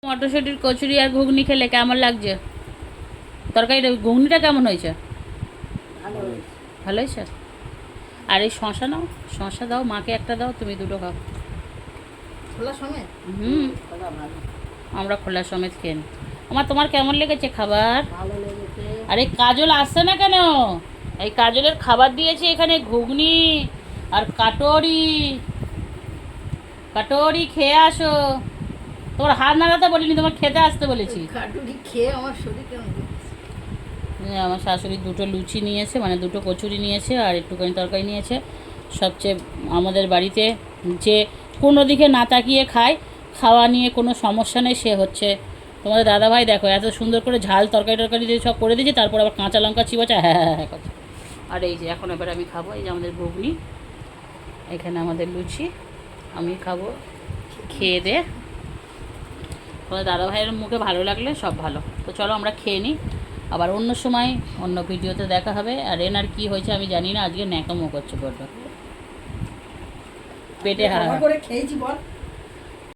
মটরশুঁটির কচুরি আর ঘুগনি খেলে কেমন লাগছে? তরকারিটা ঘুগনিটা কেমন হয়েছে? ভালো হয়েছে। আর এই শশা নাও, শশা দাও, মাকে একটা দাও, তুমি দুটো খাও। হুম, আমরা খোলা সমেত খেয়ে নিই। তোমার কেমন লেগেছে খাবার? আরে কাজল আসছে না কেন? এই কাজলের খাবার দিয়েছি এখানে, ঘুগনি আর কাটোরি। কাটোরি খেয়ে আসো। তোমার হাত নাড়াতে বলিনি, তোমার খেতে আসতে বলেছি। আমার শাশুড়ি দুটো লুচি নিয়েছে, মানে দুটো কচুরি নিয়েছে আর একটুখানি তরকারি নিয়েছে। সবচেয়ে আমাদের বাড়িতে যে কোনো দিকে না তাকিয়ে খায়, খাওয়া নিয়ে কোনো সমস্যা নেই, সে হচ্ছে তোমাদের দাদাভাই। দেখো এত সুন্দর করে ঝাল তরকারি দিয়ে সব করে দিয়েছি, তারপর আবার কাঁচা লঙ্কা চিবাচ্ছে, হ্যাঁ হ্যাঁ হ্যাঁ করছে। আর এই যে এখন এবার আমি খাবো, এই যে আমাদের ঘুগনি, এখানে আমাদের লুচি, আমি খাবো। খেয়ে দে তোমাদের দাদাভাইয়ের মুখে ভালো লাগলে সব ভালো। তো চলো আমরা খেয়ে নিই, আবার অন্য সময় অন্য ভিডিওতে দেখা হবে। আর এনার কি হয়েছে আমি জানি না, আজকে ন্যাকামো করছে বড্ড পেটে। হ্যাঁ,